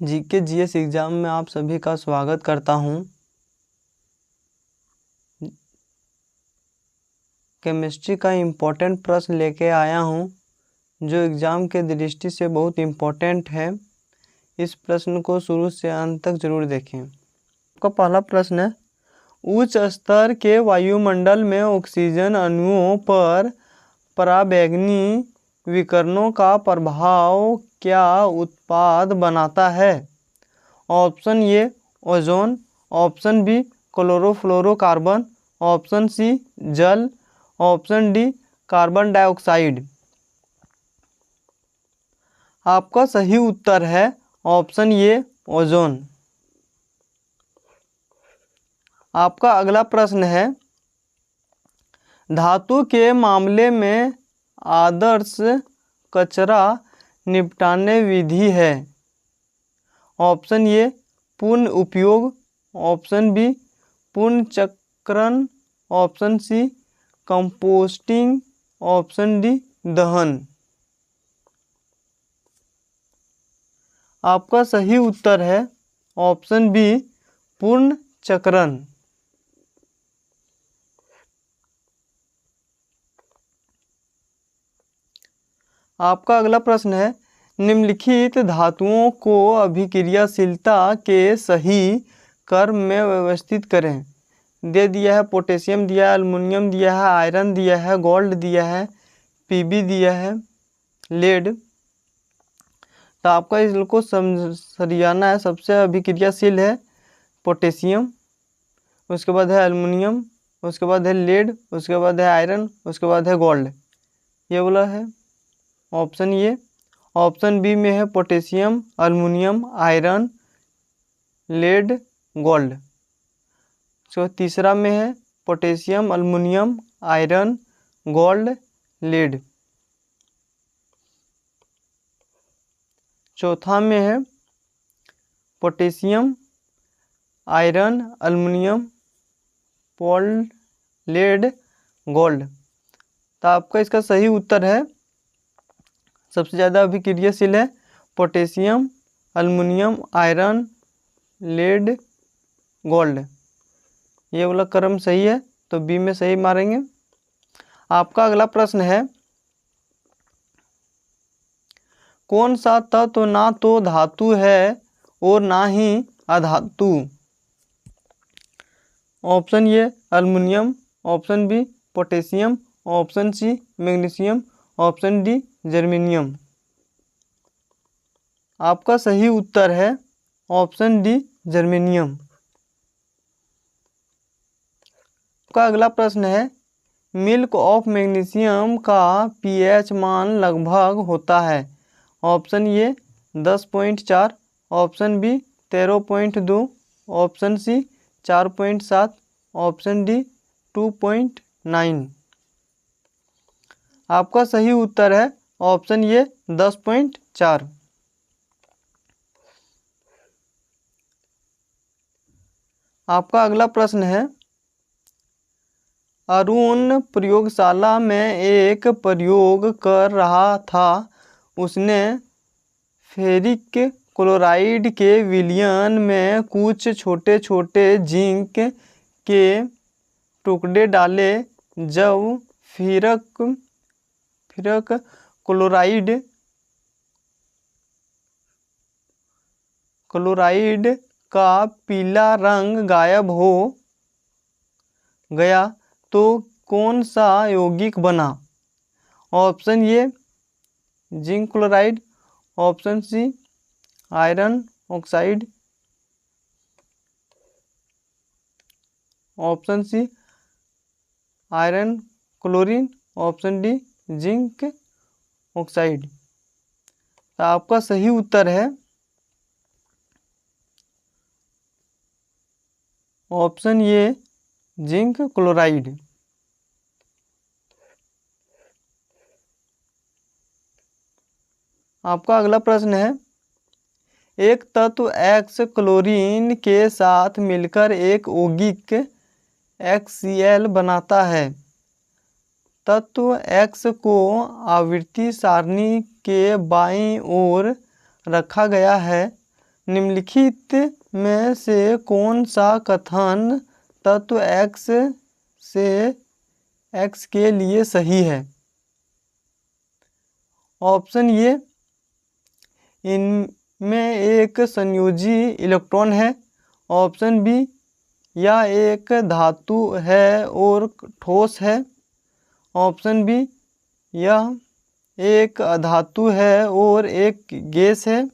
GK GS exam में आप सभी का स्वागत करता हूं। केमिस्ट्री का इम्पोर्टेंट प्रश्न लेके आया हूं जो एग्ज़ाम के दृष्टि से बहुत इम्पोर्टेंट है। इस प्रश्न को शुरू से अंत तक जरूर देखें। आपका पहला प्रश्न है, उच्च स्तर के वायुमंडल में ऑक्सीजन अणुओं पर पराबैंगनी विकिरणों का प्रभाव क्या उत्पाद बनाता है? Option A ozone, option B chlorofluorocarbon, option C जल, ऑप्शन डी कार्बन डाइऑक्साइड। आपका सही उत्तर है ऑप्शन ए ओजोन। आपका अगला प्रश्न है, धातु के मामले में आदर्श कचरा निपटाने विधि है? ऑप्शन ए पुनः उपयोग, ऑप्शन बी पुनर्चक्रण, option C composting, option D दहन। आपका सही उत्तर है ऑप्शन बी पुनर्चक्रण। आपका अगला प्रश्न है, निम्नलिखित धातुओं को अभिक्रियाशीलता के सही क्रम में व्यवस्थित करें। दे दिया है पोटेशियम दिया है, एल्युमिनियम दिया है, आयरन दिया है, गोल्ड दिया है, पीबी दिया है, लेड। तो आपका इसको सरियाना है। सबसे अभिक्रियाशील है पोटेशियम, उसके बाद है एल्युमिनियम, उसके बाद है लेड, उसके बाद है आयरन, उसके बाद है गोल्ड। ये बोला है ऑप्शन ए। ऑप्शन बी में है potassium, aluminium, iron, lead, gold. तो तीसरा में है potassium, aluminium, iron, gold, lead. चौथा में है potassium, iron, aluminium, lead, gold. तो आपका इसका सही उत्तर है, सबसे ज़्यादा अभिक्रियाशील है potassium, aluminium, iron, lead, gold. ये वाला क्रम सही है, तो बी में सही मारेंगे। आपका अगला प्रश्न है, कौन सा तत्व ना तो धातु है और ना ही अधातु? Option A aluminium, option B potassium, option C magnesium, option D germanium. आपका सही उत्तर है ऑप्शन डी जर्मेनियम। आपका अगला प्रश्न है, मिल्क ऑफ मैग्नीशियम का पीएच मान लगभग होता है? Option A 10.4, option B 13.2, option C 4.7, option D 2.9। आपका सही उत्तर है ऑप्शन ए 10.4। आपका अगला प्रश्न है, अरुण प्रयोगशाला में एक प्रयोग कर रहा था। उसने फेरिक क्लोराइड के विलयन में कुछ छोटे छोटे जिंक के टुकड़े डाले। जब फेरिक क्लोराइड का पीला रंग गायब हो गया तो कौन सा यौगिक बना? Option A zinc chloride, option C iron oxide, option C iron chlorine, option D zinc oxide. तो आपका सही उत्तर है ऑप्शन ए जिंक क्लोराइड। आपका अगला प्रश्न है, एक तत्व एक्स क्लोरीन के साथ मिलकर एक यौगिक HCl बनाता है। तत्व एक्स को आवृत्ति सारणी के बाईं ओर रखा गया है। निम्नलिखित में से कौन सा कथन तत्व x से x के लिए सही है? ऑप्शन ए, इनमें एक संयोजी इलेक्ट्रॉन है। ऑप्शन बी, यह एक धातु है और ठोस है। ऑप्शन बी, यह एक अधातु है और एक गैस है।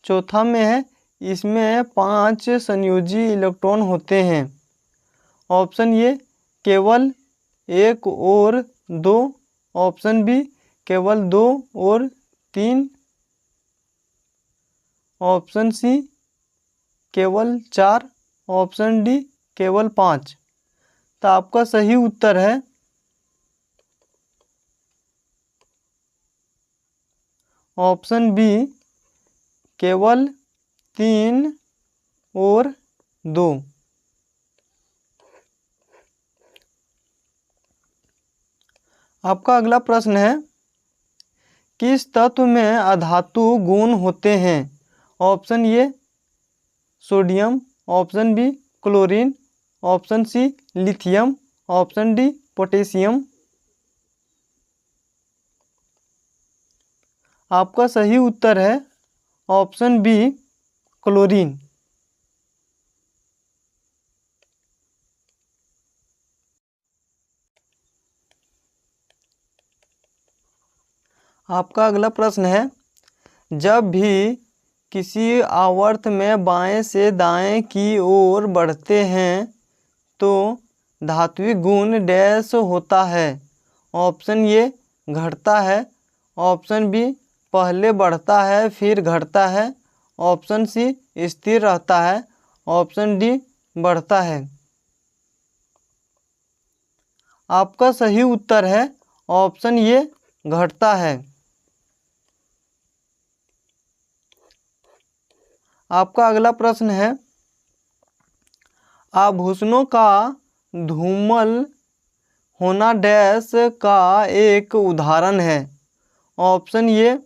चौथा में है, इसमें 5 संयोजी इलेक्ट्रॉन होते हैं। ऑप्शन ए, केवल 1 और 2। ऑप्शन बी, केवल 2 और 3। ऑप्शन सी, केवल 4। ऑप्शन डी, केवल 5। तो आपका सही उत्तर है ऑप्शन बी, केवल 3 और 2। आपका अगला प्रश्न है, किस तत्व में अधातु गुण होते हैं? Option A, sodium. Option B, chlorine. Option C, lithium. Option D, potassium. आपका सही उत्तर है ऑप्शन बी, क्लोरीन। आपका अगला प्रश्न है, जब भी किसी आवर्त में बाएं से दाएं की ओर बढ़ते हैं तो धात्विक गुण डैश होता है। ऑप्शन ए, घटता है। ऑप्शन बी, पहले बढ़ता है फिर घटता है। ऑप्शन सी, स्थिर रहता है। ऑप्शन डी, बढ़ता है। आपका सही उत्तर है ऑप्शन ए, घटता है। आपका अगला प्रश्न है, आभूषणों का धूमल होना डैश का एक उदाहरण है। ऑप्शन ए,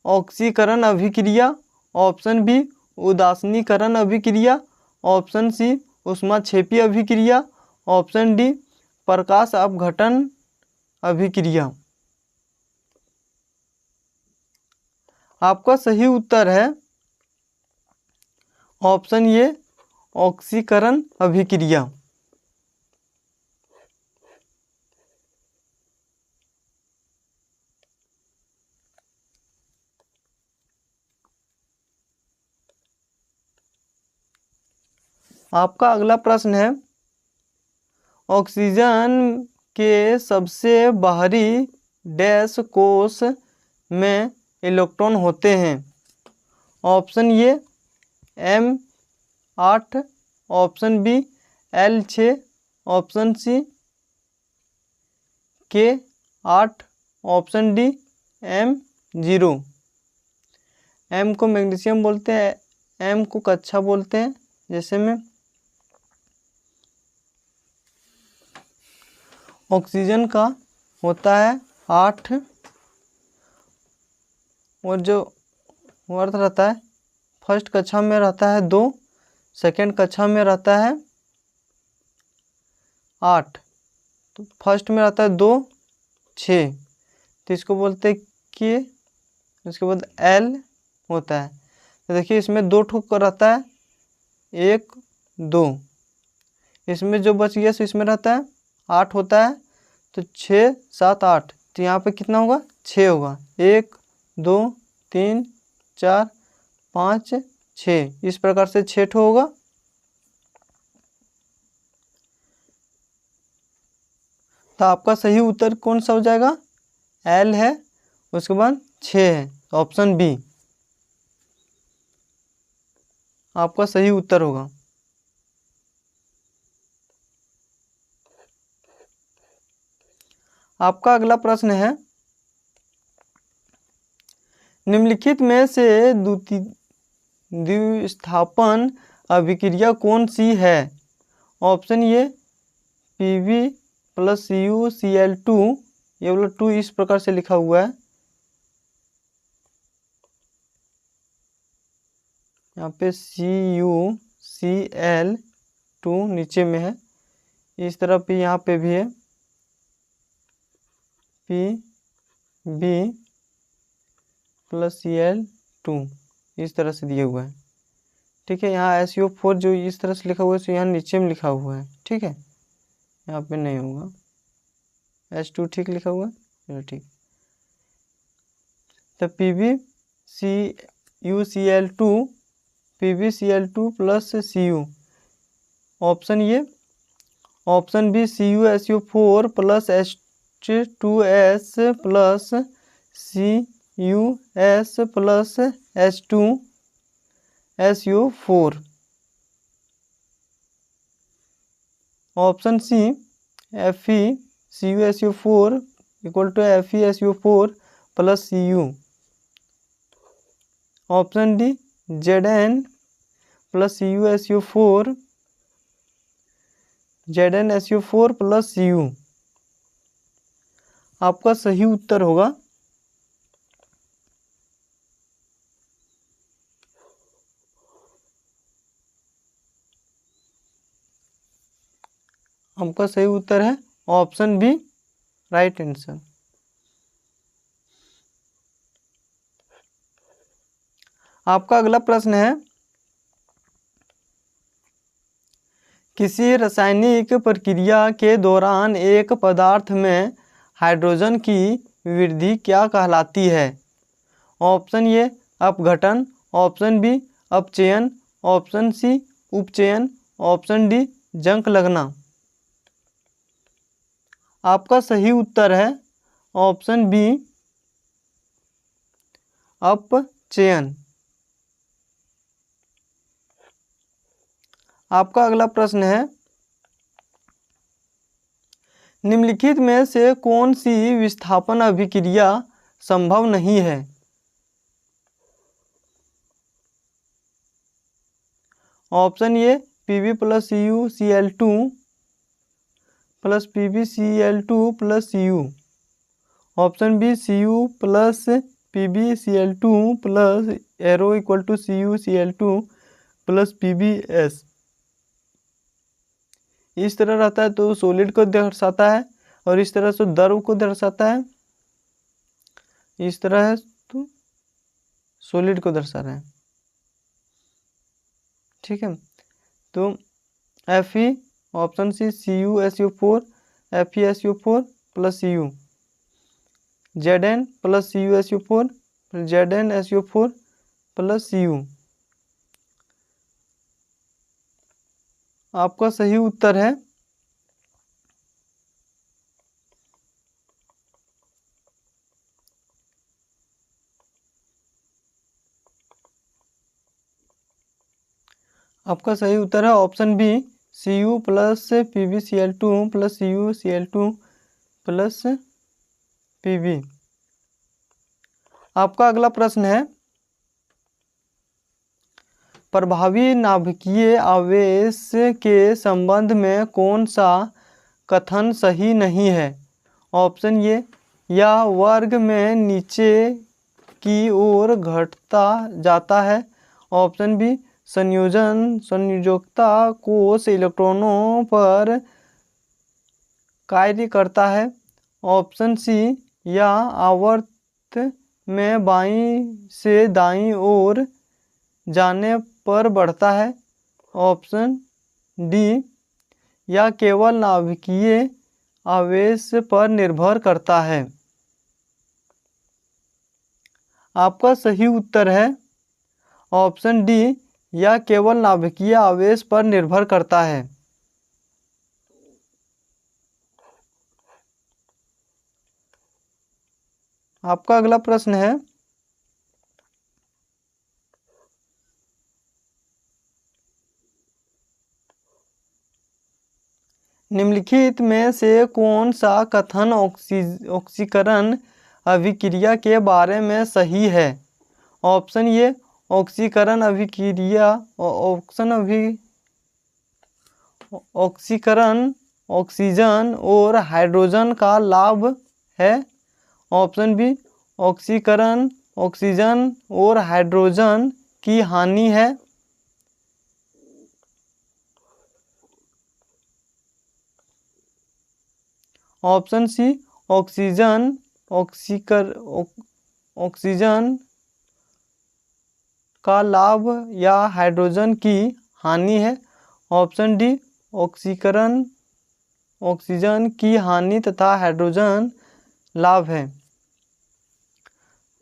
ऑक्सीकरण अभिक्रिया। ऑप्शन बी, उदासीनीकरण अभिक्रिया। ऑप्शन सी, ऊष्माक्षेपी अभिक्रिया। ऑप्शन डी, प्रकाश अपघटन अभिक्रिया। आपका सही उत्तर है ऑप्शन ए, ऑक्सीकरण अभिक्रिया। आपका अगला प्रश्न है, ऑक्सीजन के सबसे बाहरी डैश कोश में इलेक्ट्रॉन होते हैं। Option A, M8। Option B, L6। Option C, K8। Option D, M0। M को मैग्नीशियम बोलते हैं, M को कक्षा बोलते हैं। जैसे में ऑक्सीजन का होता है 8 और जो वर्थ रहता है फर्स्ट कक्षा में रहता है 2, सेकेंड कक्षा में रहता है 8, तो फर्स्ट में रहता है 2, 6, तो इसको बोलते हैं के। उसके बाद L होता है, तो देखिए इसमें 2 ठोक रहता है, 1 2, इसमें जो बच गया सो इसमें रहता है 8 होता है, तो 6 7 8, तो यहाँ पे कितना होगा 6 होगा। 1 2 3 4 5 6, इस प्रकार से 6 ठो होगा। तो आपका सही उत्तर कौन सा हो जाएगा? L है, उसके बाद 6 है, ऑप्शन बी आपका सही उत्तर होगा। आपका अगला प्रश्न है, निम्नलिखित में से द्विस्थापन अभिक्रिया कौन सी है? ऑप्शन ए, प्लस CuCl2, ये वाला 2 इस प्रकार से लिखा हुआ है, यहाँ पे CuCl2 नीचे में है, इस तरह पे यहाँ पे भी है Pb प्लस Cl2, इस तरह से दिया हुआ है। ठीक है, यहाँ SiO4 जो इस तरह से लिखा हुआ है तो यहाँ नीचे में लिखा हुआ है। ठीक है, यहाँ पे नहीं होगा, H2 ठीक लिखा हुआ है, चलो ठीक। तो PbCuCl2 प्लस Cu, ऑप्शन ये, option B CuSiO4 plus H2S plus Cus plus H2SiO4, option C FeCuSiO4 equal to FeSiO4 plus Cu, option D Zn plus ZnSiO4 plus Cu। आपका सही उत्तर होगा आपका सही उत्तर है ऑप्शन बी, राइट आंसर। आपका अगला प्रश्न है, किसी रासायनिक प्रक्रिया के दौरान एक पदार्थ में हाइड्रोजन की वृद्धि क्या कहलाती है? ऑप्शन ए अपघटन, ऑप्शन बी अपचयन, ऑप्शन सी उपचयन, ऑप्शन डी जंक लगना। आपका सही उत्तर है ऑप्शन बी अपचयन। आपका अगला प्रश्न है, निम्नलिखित में से कौन सी विस्थापन अभिक्रिया संभव नहीं है? Option A Pb plus CuCl2 plus PbCl2 plus Cu, option B Cu plus PbCl2 plus arrow equal to CuCl2 plus Pbs, इस तरह रहता है तो सॉलिड को दर्शाता है, और इस तरह से द्रव को दर्शाता है, इस तरह है तो सॉलिड को दर्शा रहे हैं। ठीक है, तो Fe option C CuSiO4 FeSiO4 plus Cu, Zn plus CuSiO4 ZnSiO4 plus Cu। आपका सही उत्तर है आपका सही उत्तर है option B Cu plus PbCl2 plus CuCl2 plus Pb। आपका अगला प्रश्न है, प्रभावी नाभिकीय आवेश के संबंध में कौन सा कथन सही नहीं है? ऑप्शन ए यह वर्ग में नीचे की ओर घटता जाता है, ऑप्शन बी संयोजकता कोष इलेक्ट्रॉनों पर कार्य करता है, ऑप्शन सी या आवर्त में बाईं से दाईं ओर जाने पर बढ़ता है, ऑप्शन डी या केवल नाभिकीय आवेश पर निर्भर करता है। आपका सही उत्तर है ऑप्शन डी या केवल नाभिकीय आवेश पर निर्भर करता है। आपका अगला प्रश्न है, निम्नलिखित में से कौन सा कथन ऑक्सीकरण अभिक्रिया के बारे में सही है? ऑप्शन ए ऑक्सीकरण अभिक्रिया ऑक्सीकरण ऑक्सीजन और हाइड्रोजन का लाभ है। ऑप्शन बी ऑक्सीकरण ऑक्सीजन और हाइड्रोजन की हानि है। ऑप्शन सी ऑक्सीजन ऑक्सीजन का लाभ या हाइड्रोजन की हानि है। ऑप्शन डी ऑक्सीकरण ऑक्सीजन की हानि तथा हाइड्रोजन लाभ है।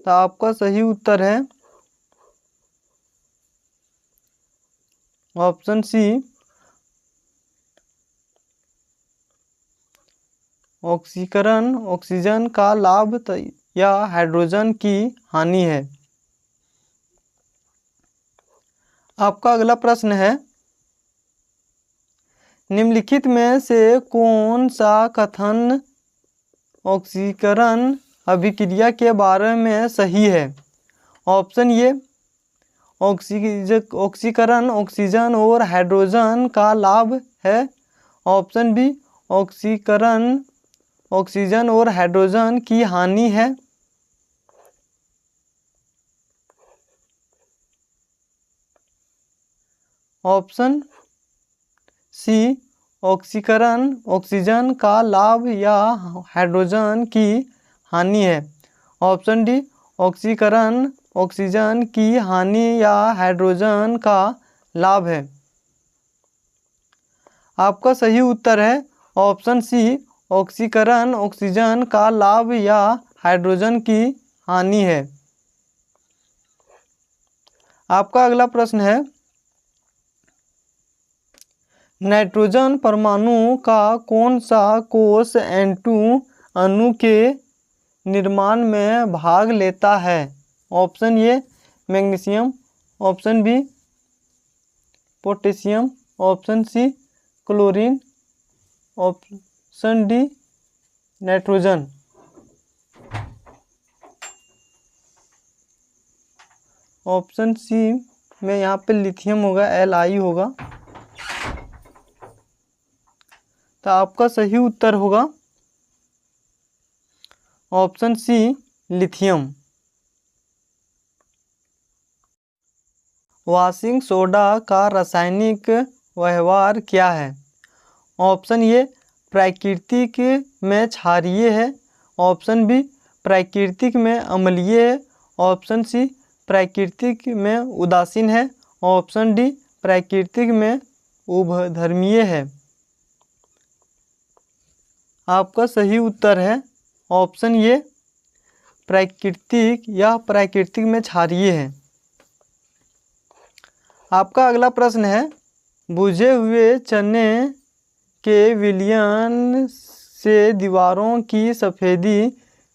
तो आपका सही उत्तर है ऑप्शन सी ऑक्सीकरण ऑक्सीजन का लाभ या हाइड्रोजन की हानि है। आपका अगला प्रश्न है, निम्नलिखित में से कौन सा कथन ऑक्सीकरण अभिक्रिया के बारे में सही है। ऑप्शन ए ऑक्सीकरण ऑक्सीजन और हाइड्रोजन का लाभ है। ऑप्शन बी ऑक्सीकरण ऑक्सीजन और हाइड्रोजन की हानि है। ऑप्शन सी ऑक्सीकरण ऑक्सीजन का लाभ या हाइड्रोजन की हानि है। ऑप्शन डी ऑक्सीकरण ऑक्सीजन की हानि या हाइड्रोजन का लाभ है। आपका सही उत्तर है ऑप्शन सी ऑक्सीकरण ऑक्सीजन का लाभ या हाइड्रोजन की हानि है। आपका अगला प्रश्न है, नाइट्रोजन परमाणु का कौन सा कोष N2 अणु के निर्माण में भाग लेता है। Option A magnesium option B potassium option C chlorine option D nitrogen. Option C में यहाँ पे लिथियम होगा Li होगा। तो आपका सही उत्तर होगा option C lithium. Washing soda का रासायनिक व्यवहार क्या है। ऑप्शन ए प्राकृतिक में क्षारीय है। ऑप्शन बी प्राकृतिक में अम्लीय है। ऑप्शन सी प्राकृतिक में उदासीन है। ऑप्शन डी प्राकृतिक में उभयधर्मीय है। आपका सही उत्तर है ऑप्शन ए प्राकृतिक या प्राकृतिक में क्षारीय है। आपका अगला प्रश्न है, बुझे हुए चने के विलयन से दीवारों की सफ़ेदी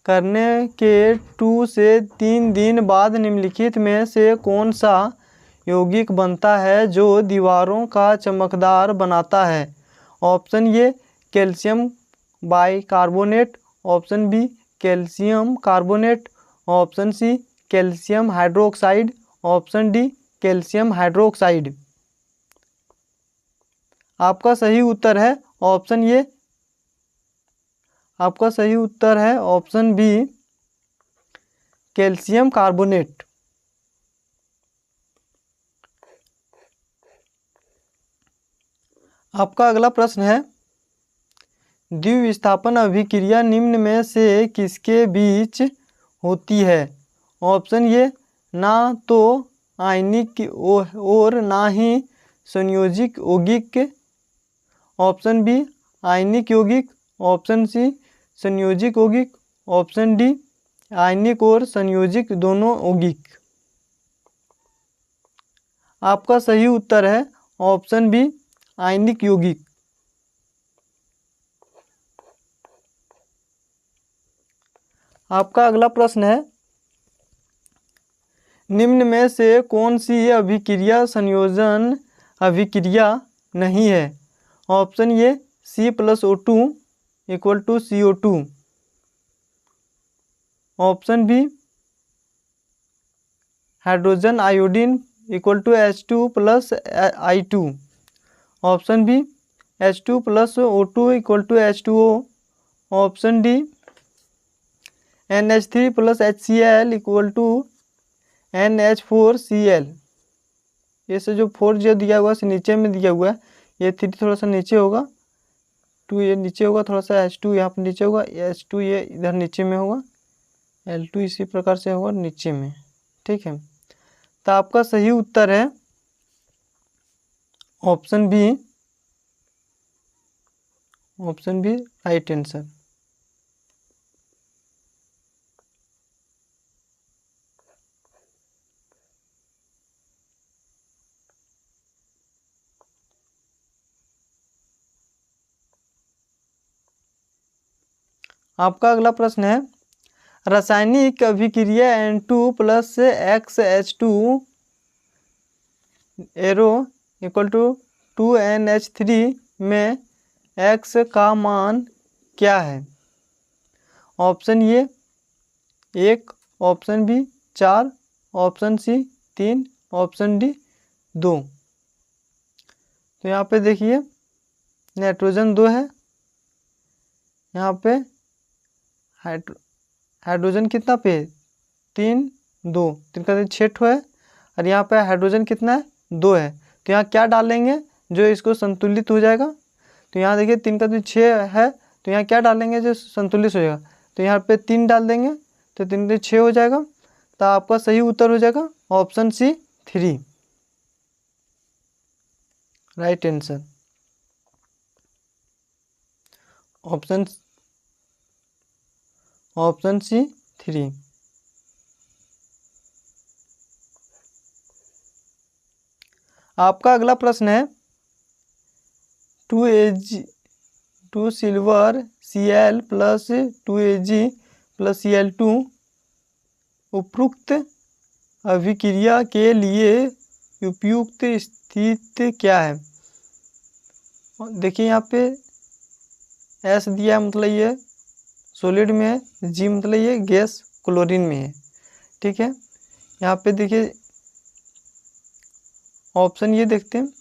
करने के 2 से 3 दिन बाद निम्नलिखित में से कौन सा यौगिक बनता है जो दीवारों का चमकदार बनाता है। Option A calcium bicarbonate option B calcium carbonate option C calcium hydroxide option D calcium hydroxide. आपका सही उत्तर है ऑप्शन ए। आपका सही उत्तर है ऑप्शन बी कैल्शियम कार्बोनेट। आपका अगला प्रश्न है, द्विविस्थापन अभिक्रिया निम्न में से किसके बीच होती है। ऑप्शन ए ना तो आयनिक और ना ही संयोजिक यौगिक। ऑप्शन बी आयनिक यौगिक ऑप्शन सी संयोजिक यौगिक ऑप्शन डी आयनिक और संयोजिक दोनों यौगिक। आपका सही उत्तर है ऑप्शन बी आयनिक यौगिक। आपका अगला प्रश्न है, निम्न में से कौन सी अभिक्रिया संयोजन अभिक्रिया नहीं है। Option A C+O2 = CO2 option B hydrogen iodine = H2 + I2 option B H2 plus O2 equal to H2O। Option D NH3 plus HCl equal to NH4Cl। ये से जो 4 जो दिया हुआ है नीचे में दिया हुआ है, ये 3 थोड़ा सा नीचे होगा, 2 ये नीचे होगा, थोड़ा सा H2 यहाँ पर नीचे होगा, H2 ये इधर नीचे में होगा, L2 इसी प्रकार से होगा नीचे में। ठीक है, तो आपका सही उत्तर है option B. Option B right answer. आपका अगला प्रश्न है, रासायनिक अभिक्रिया N2 plus XH2 arrow equal to 2NH3 में X का मान क्या है? Option A 1, option B 4, option C 3, option D 2। तो यहाँ पे देखिए नाइट्रोजन 2 है, यहाँ पे हाइड्रोजन कितना पे 3, 2, 3 का 6 है, और यहाँ पे हाइड्रोजन कितना है 2 है। तो यहाँ क्या डालेंगे जो इसको संतुलित हो जाएगा? तो यहाँ देखिए 3 का 6 है, तो यहाँ क्या डालेंगे जो संतुलित हो जाएगा? तो यहाँ पे 3 डाल देंगे तो 3 का 6 हो जाएगा। तो आपका सही उत्तर हो जाएगा option C 3 right answer. Option C 3। आपका अगला प्रश्न है 2 silver Cl plus 2Ag plus Cl2 उपरोक्त अभिक्रिया के लिए उपयुक्त स्थिति क्या है? देखिए यहाँ पे S दिया है, मतलब ये सॉलिड में है, G मतलब ये गैस क्लोरीन में है। ठीक है, यहाँ पे देखिए ऑप्शन ये देखते हैं,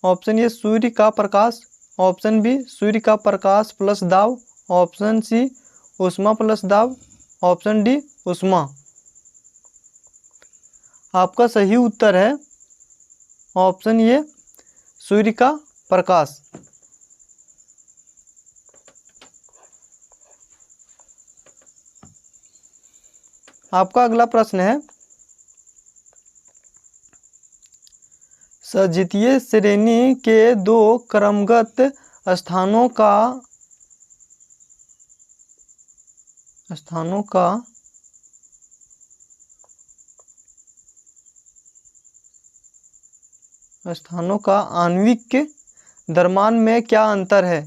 ऑप्शन ए सूर्य का प्रकाश, ऑप्शन बी सूर्य का प्रकाश प्लस दाब, ऑप्शन सी ऊष्मा प्लस दाब, ऑप्शन डी ऊष्मा। आपका सही उत्तर है ऑप्शन ए सूर्य का प्रकाश। आपका अगला प्रश्न है सजितीय श्रेणी के 2 क्रमगत स्थानों का आणविक द्रव्यमान में क्या अंतर है?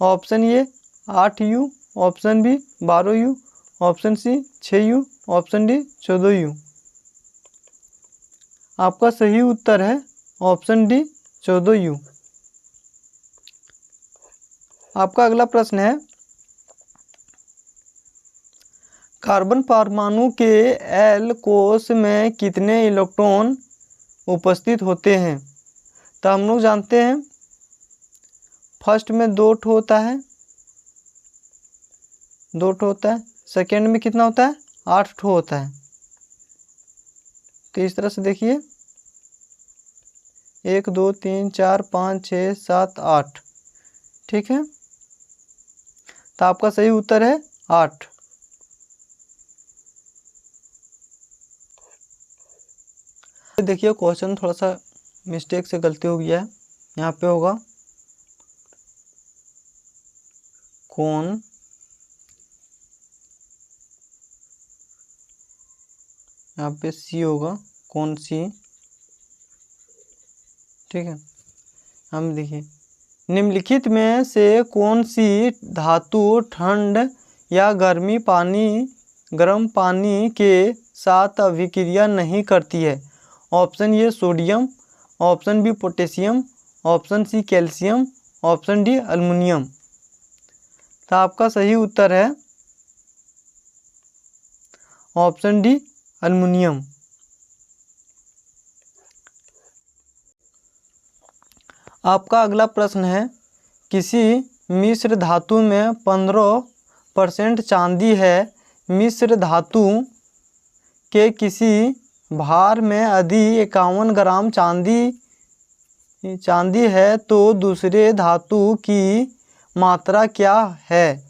Option A 8U, option B 12U, option C 6U, option D 14U। आपका सही उत्तर है ऑप्शन डी 14U। आपका अगला प्रश्न है कार्बन परमाणु के L कोश में कितने इलेक्ट्रॉन उपस्थित होते हैं? तो हम लोग जानते हैं फर्स्ट में 2 ठो होता है, 2 ठो होता है, सेकेंड में कितना होता है 8 ठो होता है। तो इस तरह से देखिए 1 2 3 4 5 6 7 8। ठीक है, तो आपका सही उत्तर है 8। देखिए क्वेश्चन थोड़ा सा मिस्टेक से गलती हो गया है, यहाँ पे होगा कौन यहाँ पे सी होगा, कौन सी। ठीक है, हम देखिए निम्नलिखित में से कौन सी धातु ठंड या गर्म पानी के साथ अभिक्रिया नहीं करती है? Option A sodium, option B potassium, option C calcium, option D aluminium. तो आपका सही उत्तर है ऑप्शन डी अल्युमिनियम। आपका अगला प्रश्न है, किसी मिश्र धातु में 15% चांदी है। मिश्र धातु के किसी भार में यदि 51 ग्राम चांदी है तो दूसरे धातु की मात्रा क्या है?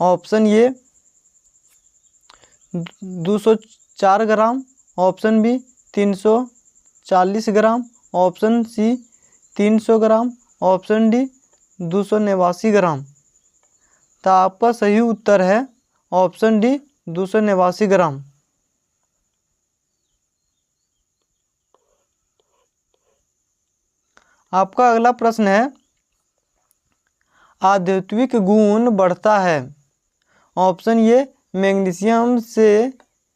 Option A 204 gram, option B 340 gram, option C 300 gram, option D 289 gram. तो आपका सही उत्तर है ऑप्शन डी 289 ग्राम। आपका अगला प्रश्न है, आध्यात्मिक गुण बढ़ता है। ऑप्शन ए मैग्नीशियम से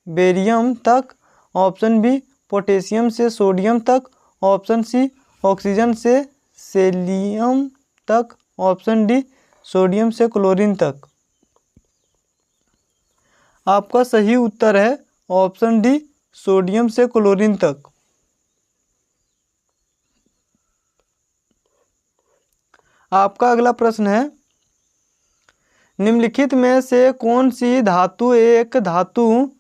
बेरियम तक, ऑप्शन बी पोटेशियम से सोडियम तक, ऑप्शन सी ऑक्सीजन से सेलियम तक, ऑप्शन डी सोडियम से क्लोरीन तक। आपका सही उत्तर है ऑप्शन डी सोडियम से क्लोरीन तक। आपका अगला प्रश्न है, निम्नलिखित में से कौन सी धातु एक धातु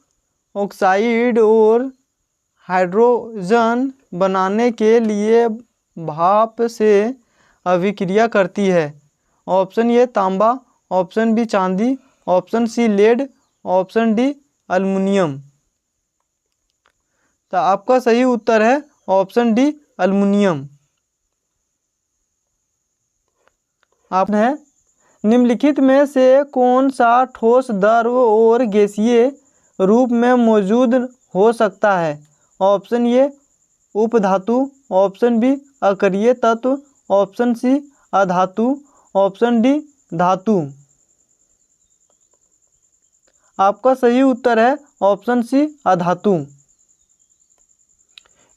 ऑक्साइड और हाइड्रोजन बनाने के लिए भाप से अभिक्रिया करती है? ऑप्शन ए तांबा, ऑप्शन बी चांदी, option C lead, option D aluminium. तो आपका सही उत्तर है ऑप्शन डी एल्युमिनियम। आपने निम्नलिखित में से कौन सा ठोस द्रव और गैसीय रूप में मौजूद हो सकता है? ऑप्शन ए उपधातु, ऑप्शन बी अक्रिय तत्व, ऑप्शन सी अधातु, ऑप्शन डी धातु। आपका सही उत्तर है ऑप्शन सी अधातु।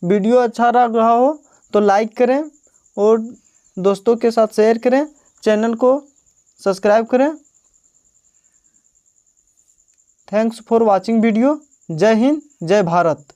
वीडियो अच्छा लग रहा हो तो लाइक करें और दोस्तों के साथ शेयर करें, चैनल को सब्सक्राइब करें। Thanks for watching video. जय हिंद, जय भारत।